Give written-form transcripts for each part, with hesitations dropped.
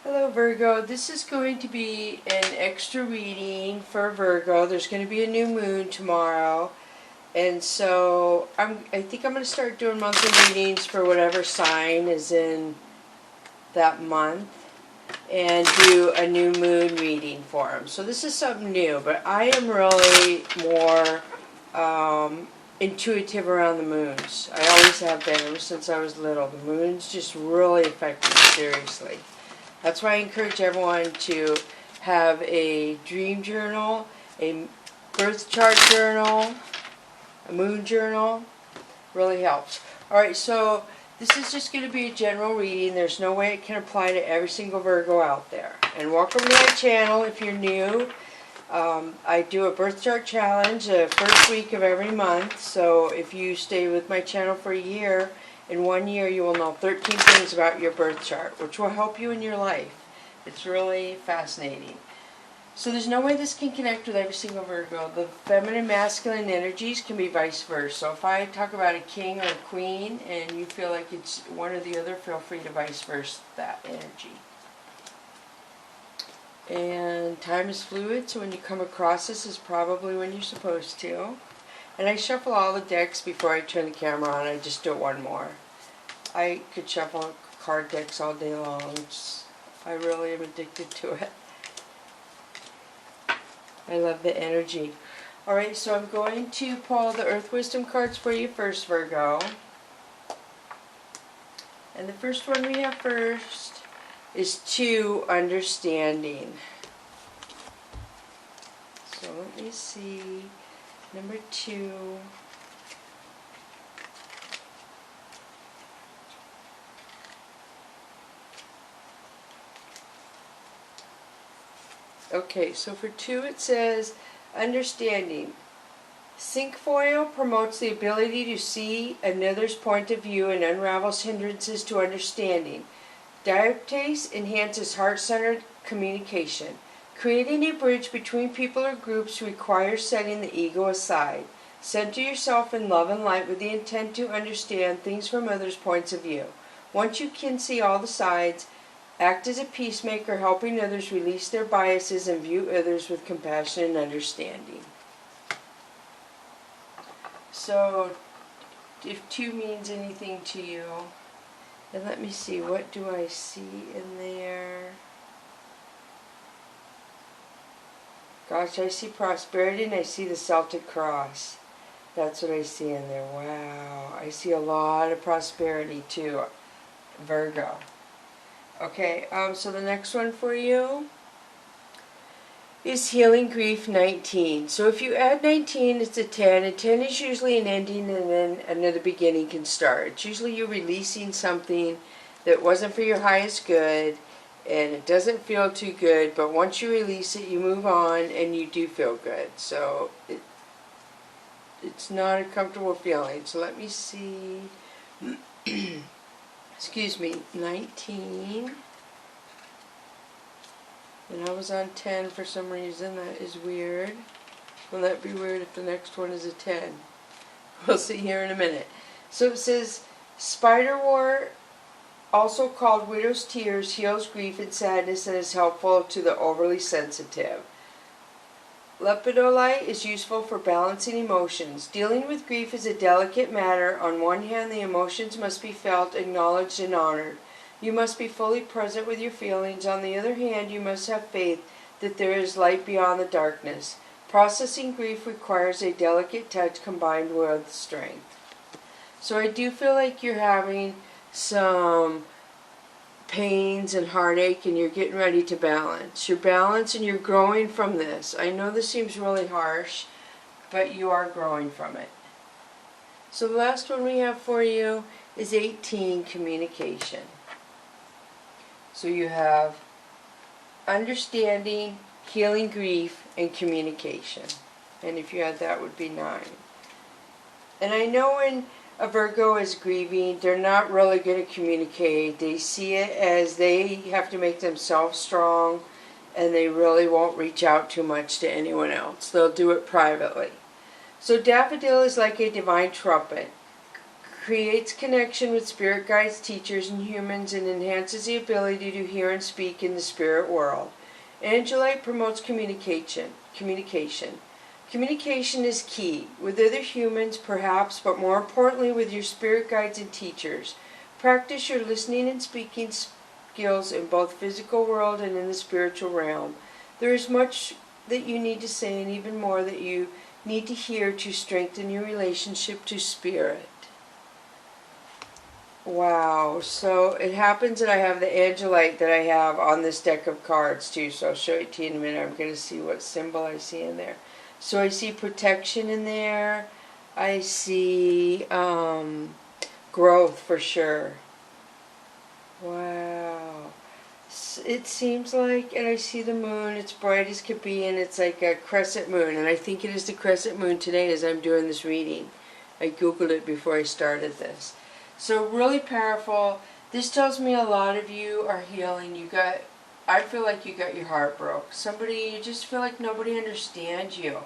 Hello Virgo, this is going to be an extra reading for Virgo. There's going to be a new moon tomorrow, and so I think I'm going to start doing monthly readings for whatever sign is in that month and do a new moon reading for them. So this is something new, but I am really more intuitive around the moons. I always have been ever since I was little. The moons just really affect me seriously. That's why I encourage everyone to have a dream journal, a birth chart journal, a moon journal. Really helps. Alright, so this is just going to be a general reading. There's no way it can apply to every single Virgo out there. And welcome to my channel if you're new. I do a birth chart challenge the first week of every month. So if you stay with my channel for a year, in 1 year you will know 13 things about your birth chart, which will help you in your life. It's really fascinating. So there's no way this can connect with every single Virgo. The feminine masculine energies can be vice versa. So if I talk about a king or a queen and you feel like it's one or the other, feel free to vice versa that energy. And time is fluid, so when you come across this is probably when you're supposed to. And I shuffle all the decks before I turn the camera on. I just do one more. I could shuffle card decks all day long. I really am addicted to it. I love the energy. Alright, so I'm going to pull the Earth Wisdom cards for you first, Virgo. And the first one we have first is 2, Understanding. So let me see. Number 2. Okay, so for 2 it says, Understanding. Cinquefoil promotes the ability to see another's point of view and unravels hindrances to understanding. Dioptase enhances heart-centered communication. Creating a bridge between people or groups requires setting the ego aside. Center yourself in love and light with the intent to understand things from others' points of view. Once you can see all the sides, act as a peacemaker, helping others release their biases and view others with compassion and understanding. So, if 2 means anything to you, and let me see, what do I see in there? Gosh, I see prosperity and I see the Celtic cross. That's what I see in there. Wow. I see a lot of prosperity too, Virgo. Okay, so the next one for you is Healing Grief 19. So if you add 19, it's a 10, and 10 is usually an ending and then another beginning can start. It's usually you're releasing something that wasn't for your highest good, and it doesn't feel too good, but once you release it, you move on, and you do feel good. So it's not a comfortable feeling. So let me see. Excuse me, 19. And I was on 10 for some reason. That is weird. Will that be weird if the next one is a 10? We'll see here in a minute. So it says, Spiderwort, also called widow's tears, heals grief and sadness and is helpful to the overly sensitive. Lepidolite is useful for balancing emotions. Dealing with grief is a delicate matter. On one hand, the emotions must be felt, acknowledged, and honored. You must be fully present with your feelings. On the other hand, you must have faith that there is light beyond the darkness. Processing grief requires a delicate touch combined with strength. So I do feel like you're having some pains and heartache and you're getting ready to balance. You're balanced and you're growing from this. I know this seems really harsh, but you are growing from it. So the last one we have for you is 18, Communication. So you have Understanding, Healing Grief, and Communication. And if you had that, it would be 9. And I know when a Virgo is grieving, they're not really going to communicate. They see it as they have to make themselves strong, and they really won't reach out too much to anyone else. They'll do it privately. So Daffodil is like a divine trumpet, creates connection with spirit guides, teachers, and humans, and enhances the ability to hear and speak in the spirit world. Angelite promotes communication. Communication is key, with other humans perhaps, but more importantly with your spirit guides and teachers. Practice your listening and speaking skills in both physical world and in the spiritual realm. There is much that you need to say and even more that you need to hear to strengthen your relationship to spirit. Wow, so it happens that I have the Angelite that I have on this deck of cards too, so I'll show it to you in a minute. I'm going to see what symbol I see in there. So I see protection in there. I see growth for sure. Wow. It seems like, and I see the moon, it's bright as could be, and it's like a crescent moon, and I think it is the crescent moon today as I'm doing this reading. I googled it before I started this. So really powerful. This tells me a lot of you are healing. I feel like you got your heart broke. Somebody, you just feel like nobody understands you.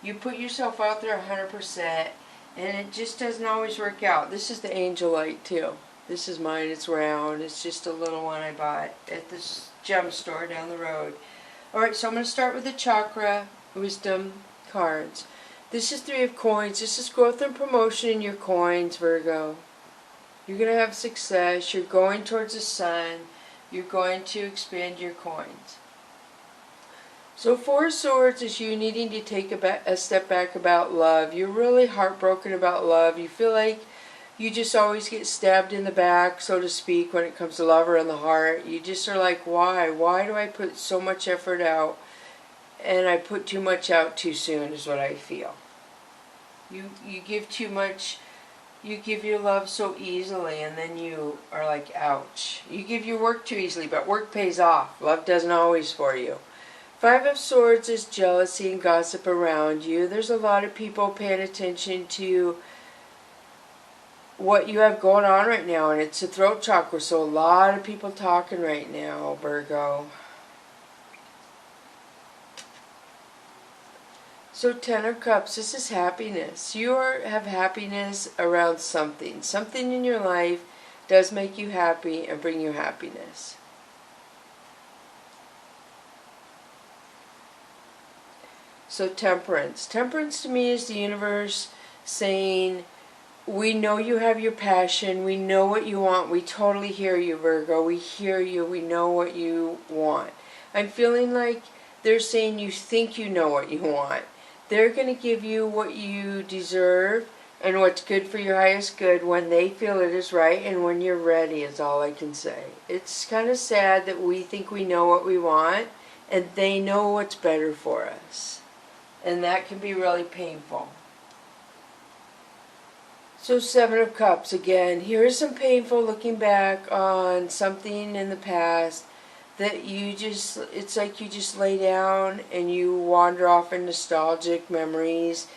You put yourself out there 100%, and it just doesn't always work out. This is the Angelite too. This is mine. It's round. It's just a little one I bought at this gem store down the road. Alright, so I'm going to start with the Chakra Wisdom cards. This is 3 of coins. This is growth and promotion in your coins, Virgo. You're going to have success. You're going towards the sun. You're going to expand your coins. So 4 of Swords is you needing to take a step back about love. You're really heartbroken about love. You feel like you just always get stabbed in the back, so to speak, when it comes to love or in the heart. You just are like, why? Why do I put so much effort out and I put too much out too soon is what I feel. You give too much. You give your love so easily, and then you are like, ouch. You give your work too easily, but work pays off. Love doesn't always for you. 5 of Swords is jealousy and gossip around you. There's a lot of people paying attention to what you have going on right now, and it's the throat chakra, so a lot of people talking right now, Virgo. So 10 of Cups, this is happiness. You have happiness around something. Something in your life does make you happy and bring you happiness. So Temperance. Temperance to me is the universe saying, we know you have your passion. We know what you want. We totally hear you, Virgo. We hear you. We know what you want. I'm feeling like they're saying you think you know what you want. They're going to give you what you deserve and what's good for your highest good when they feel it is right and when you're ready is all I can say. It's kind of sad that we think we know what we want and they know what's better for us. And that can be really painful. So 7 of Cups again. Here is some painful looking back on something in the past that you just, it's like you just lay down and you wander off in nostalgic memories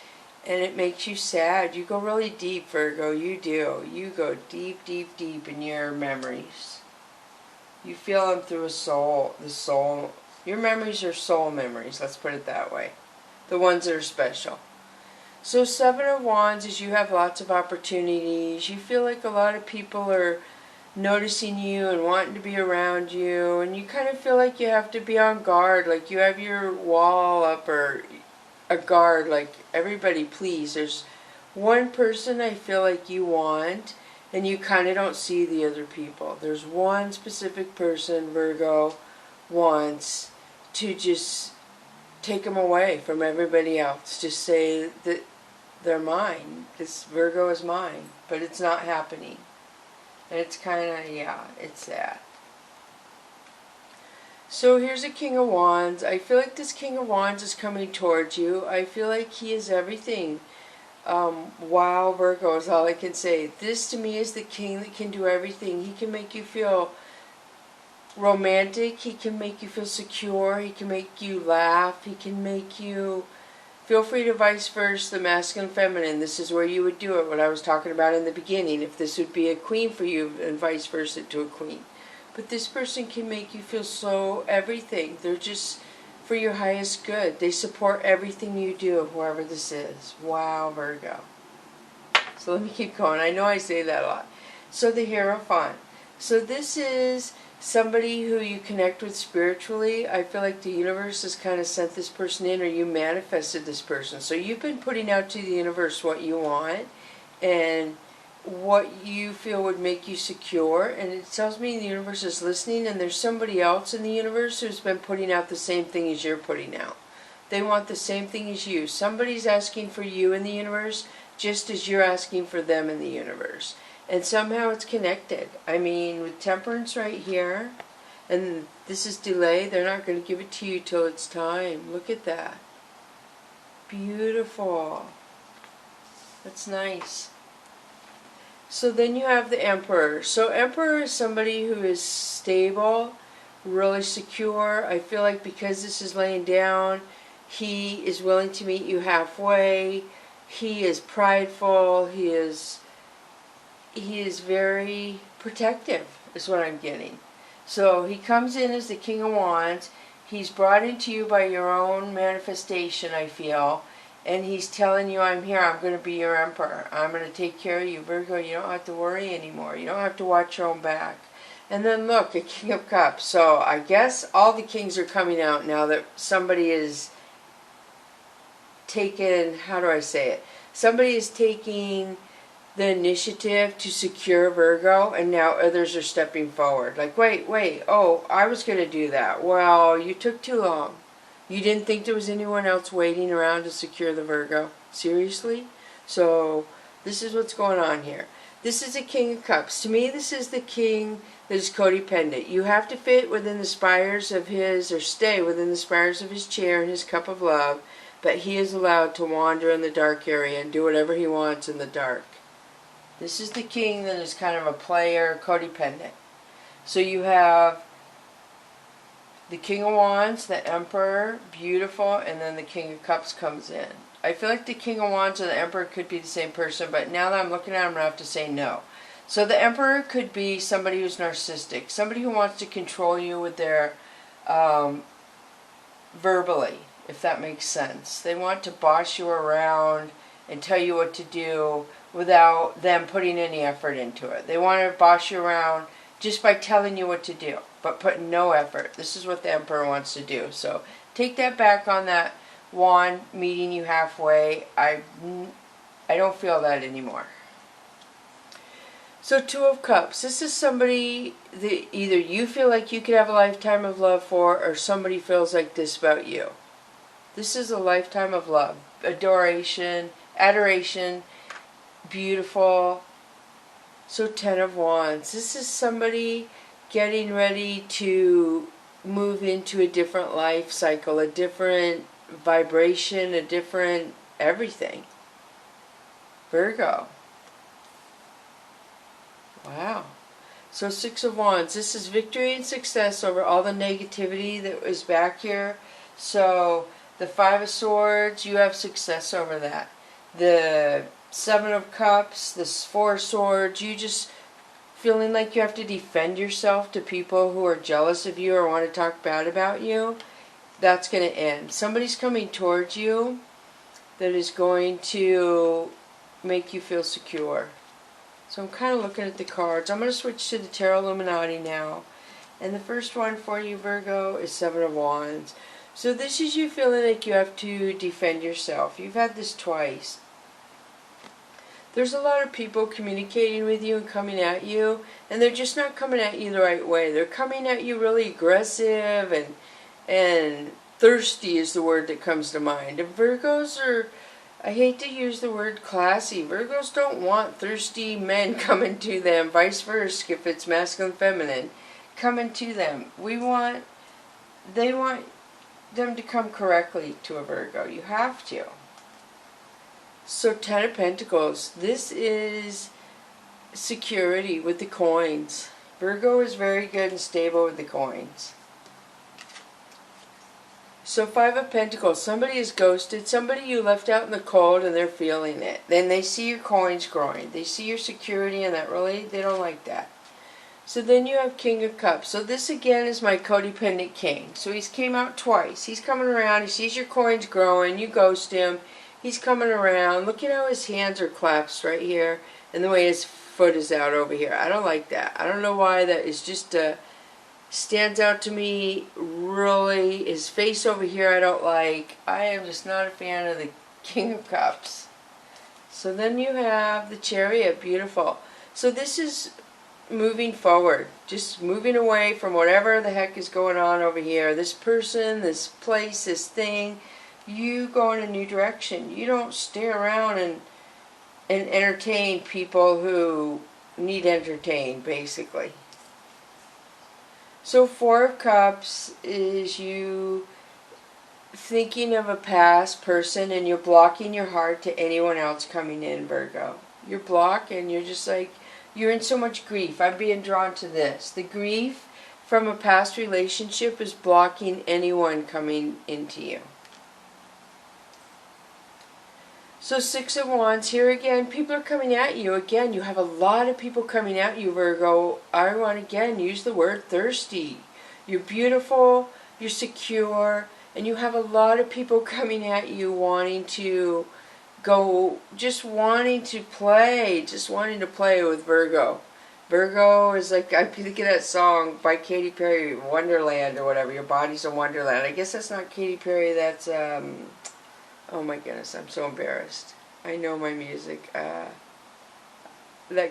and it makes you sad. You go really deep, Virgo. You do. You go deep, deep, deep in your memories. You feel them through the soul. Your memories are soul memories, let's put it that way. The ones that are special. So 7 of Wands is you have lots of opportunities. You feel like a lot of people are noticing you and wanting to be around you, and you kind of feel like you have to be on guard, like you have your wall up or a guard, like everybody please. There's one person I feel like you want and you kind of don't see the other people. There's one specific person Virgo wants to just take them away from everybody else. Just say that they're mine. This Virgo is mine, but it's not happening. And it's kind of, yeah, it's sad. So here's a King of Wands. I feel like this King of Wands is coming towards you. I feel like he is everything. Wow, Virgo is all I can say. This to me is the king that can do everything. He can make you feel romantic. He can make you feel secure. He can make you laugh. He can make you feel free to vice versa, the masculine and feminine. This is where you would do it, what I was talking about in the beginning. If this would be a queen for you and vice versa to a queen. But this person can make you feel so everything. They're just for your highest good. They support everything you do, whoever this is. Wow, Virgo. So let me keep going. I know I say that a lot. So the Hierophant. So this is somebody who you connect with spiritually. I feel like the universe has kind of sent this person in, or you manifested this person. So you've been putting out to the universe what you want and what you feel would make you secure, and it tells me the universe is listening, and there's somebody else in the universe who's been putting out the same thing as you're putting out. They want the same thing as you. Somebody's asking for you in the universe just as you're asking for them in the universe. And somehow it's connected. I mean, with Temperance right here, and this is delay, they're not going to give it to you till it's time. Look at that. Beautiful. That's nice. So then you have the Emperor. So Emperor is somebody who is stable, really secure. I feel like because this is laying down, he is willing to meet you halfway. He is prideful. He is very protective, is what I'm getting. So he comes in as the King of Wands. He's brought into you by your own manifestation, I feel. And he's telling you, I'm here, I'm going to be your Emperor. I'm going to take care of you, Virgo. You don't have to worry anymore. You don't have to watch your own back. And then look, a King of Cups. So I guess all the kings are coming out now that somebody is taking, how do I say it? Somebody is taking the initiative to secure Virgo, and now others are stepping forward. Like, wait, oh, I was going to do that. Well, you took too long. You didn't think there was anyone else waiting around to secure the Virgo? Seriously? So, this is what's going on here. This is a King of Cups. To me, this is the king that is codependent. You have to fit within the spires of his, or stay within the spires of his chair and his cup of love, but he is allowed to wander in the dark area and do whatever he wants in the dark. This is the king that is kind of a player, codependent. So you have the King of Wands, the Emperor, beautiful, and then the King of Cups comes in. I feel like the King of Wands and the Emperor could be the same person, but now that I'm looking at it, I'm going to have to say no. So the Emperor could be somebody who's narcissistic, somebody who wants to control you with their verbally, if that makes sense. They want to boss you around and tell you what to do without them putting any effort into it. They want to boss you around just by telling you what to do, but put no effort. This is what the Emperor wants to do. So take that back on that wand meeting you halfway. I don't feel that anymore. So Two of Cups. This is somebody that either you feel like you could have a lifetime of love for, or somebody feels like this about you. This is a lifetime of love, adoration, adoration, beautiful. So Ten of Wands. This is somebody getting ready to move into a different life cycle, a different vibration, a different everything. Virgo. Wow. So Six of Wands. This is victory and success over all the negativity that was back here. So the Five of Swords, you have success over that. The Seven of Cups, the Four of Swords, you just feeling like you have to defend yourself to people who are jealous of you or want to talk bad about you. That's going to end. Somebody's coming towards you that is going to make you feel secure. So I'm kind of looking at the cards. I'm going to switch to the Tarot Illuminati now. And the first one for you, Virgo, is Seven of Wands. So this is you feeling like you have to defend yourself. You've had this twice. There's a lot of people communicating with you and coming at you, and they're just not coming at you the right way. They're coming at you really aggressive and thirsty is the word that comes to mind. And Virgos are, I hate to use the word classy. Virgos don't want thirsty men coming to them, vice versa if it's masculine, feminine, coming to them. They want them to come correctly to a Virgo. You have to. So Ten of Pentacles. This is security with the coins. Virgo is very good and stable with the coins. So Five of Pentacles. Somebody is ghosted. Somebody you left out in the cold and they're feeling it. Then they see your coins growing. They see your security and that really, they don't like that. So then you have King of Cups. So this again is my codependent king. So he's came out twice. He's coming around. He sees your coins growing. You ghost him. He's coming around. Look at how his hands are clasped right here, and the way his foot is out over here. I don't like that. I don't know why. That is just stands out to me really. His face over here I don't like. I am just not a fan of the King of Cups. So then you have the Chariot. Beautiful. So this is moving forward, just moving away from whatever the heck is going on over here. This person, this place, this thing. You go in a new direction. You don't stay around and entertain people who need entertained, basically. So Four of Cups is you thinking of a past person and you're blocking your heart to anyone else coming in, Virgo. You're blocked and you're just like, you're in so much grief. I'm being drawn to this. The grief from a past relationship is blocking anyone coming into you. So Six of Wands, here again, people are coming at you. Again, you have a lot of people coming at you, Virgo. I want to again use the word thirsty. You're beautiful, you're secure, and you have a lot of people coming at you wanting to go, just wanting to play with Virgo. Virgo is like, I think of that song by Katy Perry, Wonderland or whatever, Your Body's a Wonderland. I guess that's not Katy Perry, that's, oh my goodness, I'm so embarrassed. I know my music. That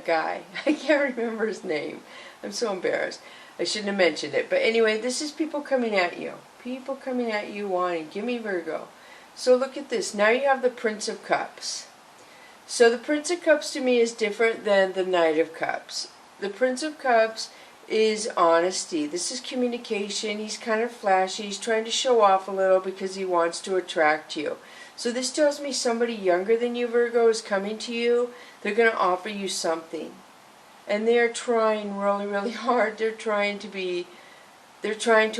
guy, I can't remember his name. I'm so embarrassed. I shouldn't have mentioned it. But anyway, this is people coming at you. People coming at you wanting, give me Virgo. So look at this. Now you have the Prince of Cups. So the Prince of Cups to me is different than the Knight of Cups. The Prince of Cups is honesty. This is communication. He's kind of flashy. He's trying to show off a little because he wants to attract you. So this tells me somebody younger than you, Virgo, is coming to you. They're going to offer you something. And they're trying really, really hard. They're trying to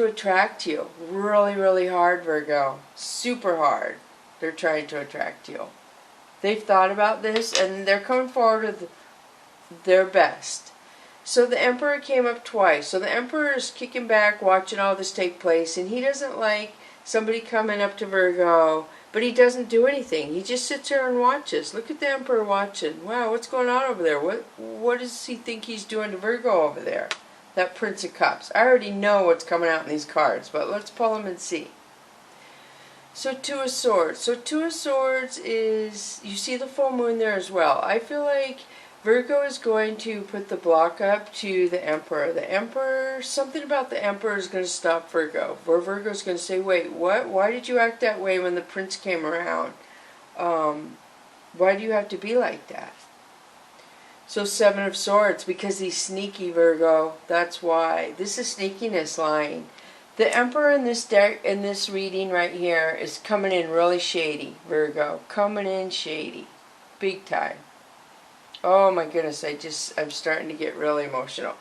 attract you. Really, really hard, Virgo. Super hard. They're trying to attract you. They've thought about this and they're coming forward with their best. So the Emperor came up twice. So the Emperor is kicking back, watching all this take place, and he doesn't like somebody coming up to Virgo, but he doesn't do anything. He just sits there and watches. Look at the Emperor watching. Wow, what's going on over there? What does he think he's doing to Virgo over there? That Prince of Cups. I already know what's coming out in these cards, but let's pull them and see. So Two of Swords. So Two of Swords is, you see the full moon there as well. I feel like Virgo is going to put the block up to the Emperor. The Emperor, something about the Emperor is going to stop Virgo. Where Virgo is going to say, wait, what? Why did you act that way when the Prince came around? Why do you have to be like that? So Seven of Swords, because he's sneaky, Virgo. That's why. This is sneakiness lying. The Emperor in this deck, in this reading right here, is coming in really shady, Virgo. Coming in shady. Big time. Oh my goodness, I'm starting to get really emotional.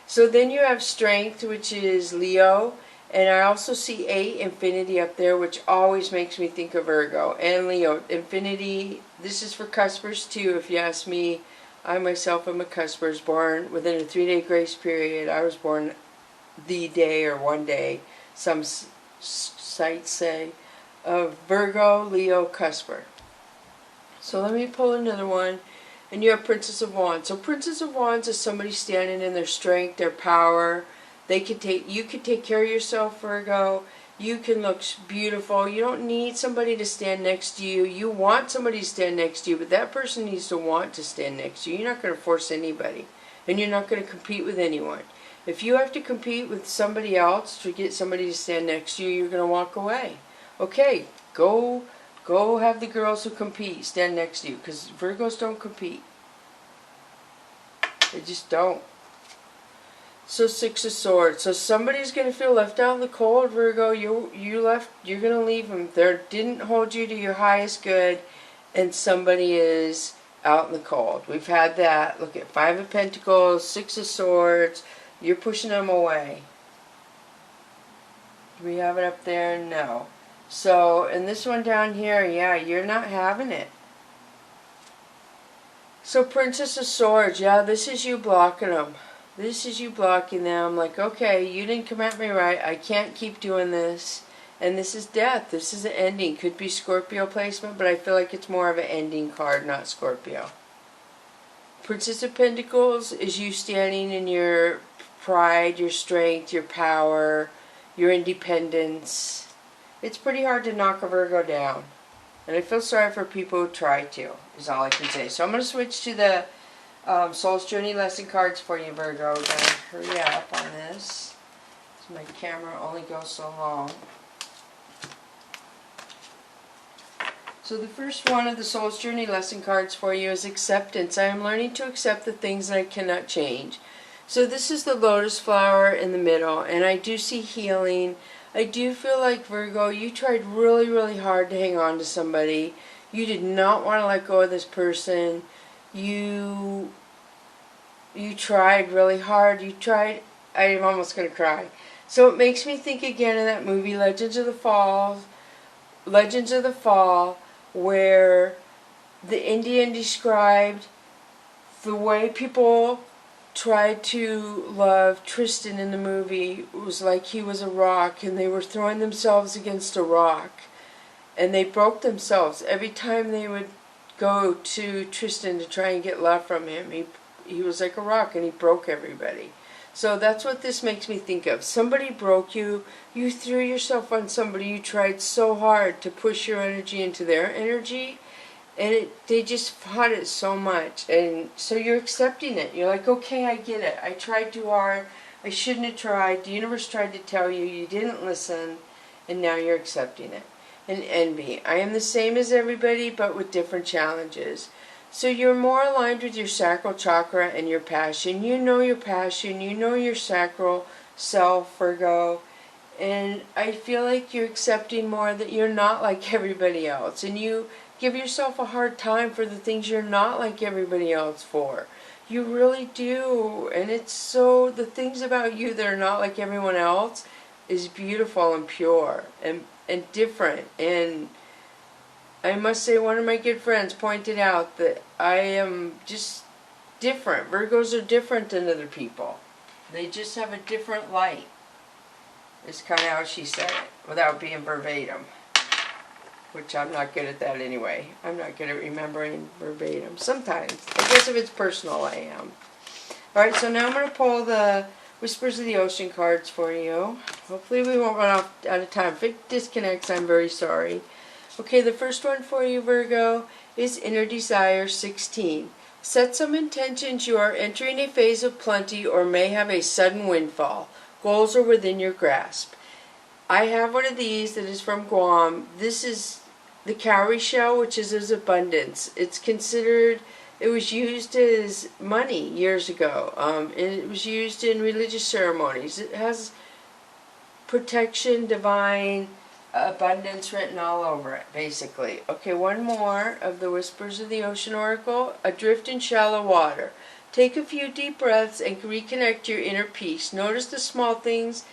So then you have Strength, which is Leo. And I also see 8, Infinity up there, which always makes me think of Virgo. And Leo, Infinity, this is for cuspers too, if you ask me. I myself am a cusper, born within a 3-day grace period. I was born the day or one day, some sites say, of Virgo, Leo, cusper. So let me pull another one. And you have Princess of Wands. So Princess of Wands is somebody standing in their strength, their power. You could take care of yourself, Virgo. You can look beautiful. You don't need somebody to stand next to you. You want somebody to stand next to you, but that person needs to want to stand next to you. You're not going to force anybody. And you're not going to compete with anyone. If you have to compete with somebody else to get somebody to stand next to you, you're going to walk away. Okay, go have the girls who compete stand next to you, because Virgos don't compete. They just don't. So Six of Swords. So somebody's going to feel left out in the cold, Virgo. You're going to leave them. They didn't hold you to your highest good, and somebody is out in the cold. We've had that. Look at 5 of Pentacles, 6 of Swords. You're pushing them away. Do we have it up there? No. So, and this one down here, yeah, you're not having it. So Princess of Swords, yeah, this is you blocking them. This is you blocking them. Like, okay, you didn't come at me right. I can't keep doing this. And this is death. This is an ending. Could be Scorpio placement, but I feel like it's more of an ending card, not Scorpio. Princess of Pentacles is you standing in your pride, your strength, your power, your independence. It's pretty hard to knock a Virgo down. And I feel sorry for people who try to, is all I can say. So I'm going to switch to the Soul's Journey lesson cards for you, Virgo. We're going to hurry up on this. So my camera only goes so long. So the first one of the Soul's Journey lesson cards for you is acceptance. I am learning to accept the things that I cannot change. So this is the lotus flower in the middle, and I do see healing. I do feel like, Virgo, you tried really, really hard to hang on to somebody. You did not want to let go of this person. You tried really hard. You tried. I'm almost going to cry. So it makes me think again of that movie, Legends of the Fall, where the Indian described the way people tried to love Tristan in the movie. It was like he was a rock, and they were throwing themselves against a rock, and they broke themselves every time they would go to Tristan to try and get love from him. He was like a rock, and he broke everybody. So that's what this makes me think of. Somebody broke you. You threw yourself on somebody. You tried so hard to push your energy into their energy, and they just fought it so much. And so you're accepting it. You're like, okay, I get it. I tried too hard. I shouldn't have tried. The universe tried to tell you. You didn't listen, and now you're accepting it. And envy. I am the same as everybody, but with different challenges. So you're more aligned with your sacral chakra and your passion. You know your passion. You know your sacral self, Virgo. And I feel like you're accepting more that you're not like everybody else. And you give yourself a hard time for the things you're not like everybody else for. You really do. And it's so, the things about you that are not like everyone else is beautiful and pure and different. And I must say, one of my good friends pointed out that I am just different. Virgos are different than other people. They just have a different light. Is kind of how she said it, without being verbatim. Which I'm not good at that anyway. I'm not good at remembering verbatim. Sometimes. I guess if it's personal, I am. Alright, so now I'm going to pull the Whispers of the Ocean cards for you. Hopefully we won't run out of time. If it disconnects, I'm very sorry. Okay, the first one for you, Virgo, is Inner Desire 16. Set some intentions. You are entering a phase of plenty or may have a sudden windfall. Goals are within your grasp. I have one of these that is from Guam. This is the cowrie shell, which is abundance. It's considered, it was used as money years ago. It was used in religious ceremonies. It has protection, divine, abundance written all over it, basically. Okay, one more of the Whispers of the Ocean Oracle. Adrift in shallow water. Take a few deep breaths and reconnect your inner peace. Notice the small things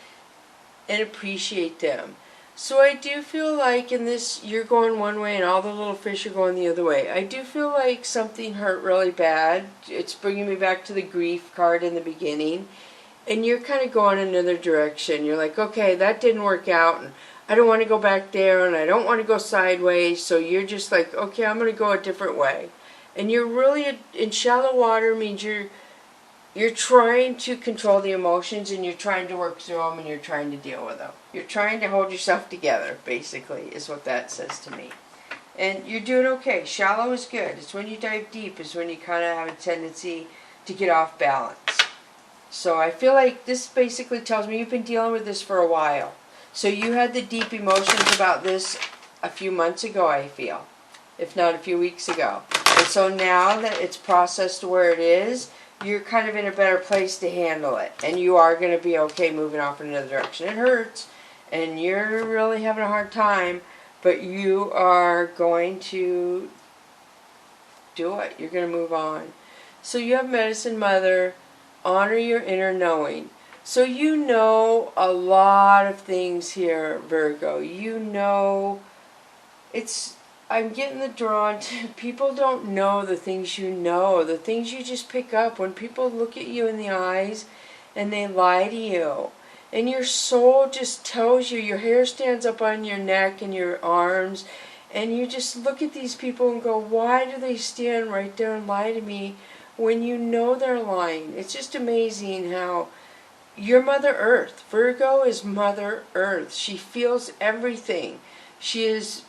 and appreciate them. So I do feel like in this, you're going one way and all the little fish are going the other way. I do feel like something hurt really bad. It's bringing me back to the grief card in the beginning. And you're kind of going another direction. You're like, okay, that didn't work out, and I don't want to go back there, and I don't want to go sideways. So you're just like, okay, I'm going to go a different way. And you're really, in shallow water means you're trying to control the emotions, and you're trying to work through them, and you're trying to deal with them. You're trying to hold yourself together, basically, is what that says to me. And you're doing okay. Shallow is good. It's when you dive deep is when you kind of have a tendency to get off balance. So I feel like this basically tells me you've been dealing with this for a while. So you had the deep emotions about this a few months ago, I feel, if not a few weeks ago. And so now that it's processed to where it is, you're kind of in a better place to handle it. And you are going to be okay moving off in another direction. It hurts, and you're really having a hard time, but you are going to do it. You're going to move on. So you have Medicine Mother. Honor your inner knowing. So you know a lot of things here, Virgo. You know, I'm getting the drawn to, people don't know the things you know, the things you just pick up when people look at you in the eyes and they lie to you. And your soul just tells you, your hair stands up on your neck and your arms, and you just look at these people and go, why do they stand right there and lie to me when you know they're lying? It's just amazing how you're Mother Earth. Virgo is Mother Earth. She feels everything. She is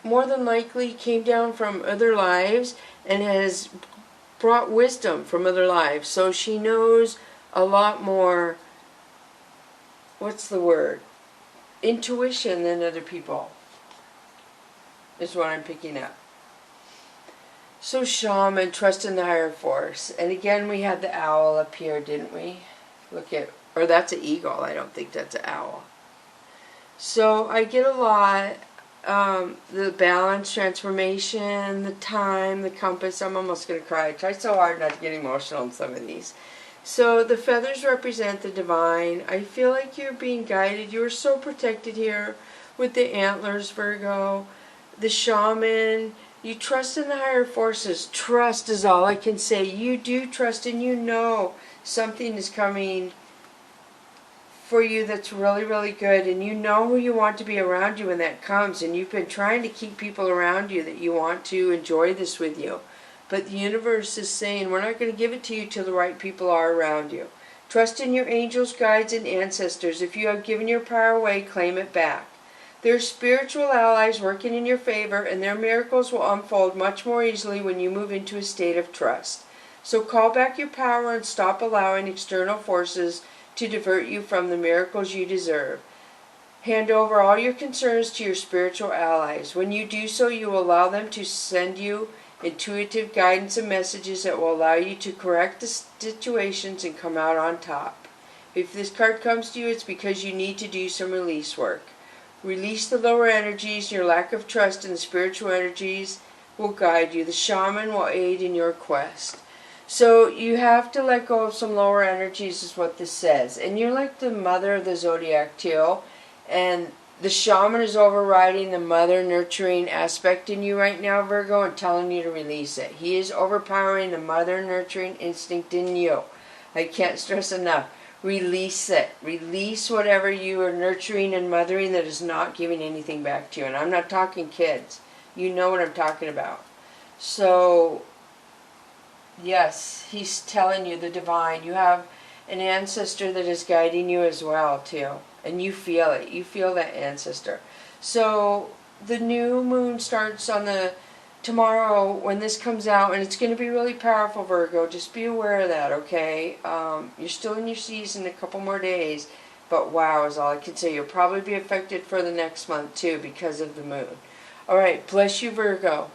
more than likely came down from other lives and has brought wisdom from other lives. So she knows a lot more, what's the word? Intuition than other people, is what I'm picking up. So shaman, trust in the higher force. And again, we had the owl up here, didn't we? Look at, or that's an eagle. I don't think that's an owl. So I get a lot, the balance, transformation, the time, the compass. I'm almost going to cry. I try so hard not to get emotional in some of these. So the feathers represent the divine. I feel like you're being guided. You are so protected here with the antlers, Virgo. The shaman, you trust in the higher forces. Trust is all I can say. You do trust, and you know something is coming for you that's really, really good, and you know who you want to be around you when that comes, and you've been trying to keep people around you that you want to enjoy this with you. But the universe is saying, we're not going to give it to you till the right people are around you. Trust in your angels, guides, and ancestors. If you have given your power away, claim it back. There are spiritual allies working in your favor, and their miracles will unfold much more easily when you move into a state of trust. So call back your power and stop allowing external forces to divert you from the miracles you deserve. Hand over all your concerns to your spiritual allies. When you do so, you will allow them to send you intuitive guidance and messages that will allow you to correct the situations and come out on top. If this card comes to you, it's because you need to do some release work. Release the lower energies. Your lack of trust in the spiritual energies will guide you. The shaman will aid in your quest. So you have to let go of some lower energies is what this says. And you're like the mother of the zodiac too. And the shaman is overriding the mother nurturing aspect in you right now, Virgo, and telling you to release it. He is overpowering the mother nurturing instinct in you. I can't stress enough. Release it. Release whatever you are nurturing and mothering that is not giving anything back to you. And I'm not talking kids. You know what I'm talking about. So yes, he's telling you, the divine. You have an ancestor that is guiding you as well, too. And you feel it. You feel that ancestor. So the new moon starts on the tomorrow when this comes out, and it's going to be really powerful, Virgo. Just be aware of that, okay? You're still in your season, a couple more days. But wow is all I can say. You'll probably be affected for the next month, too, because of the moon. All right, bless you, Virgo.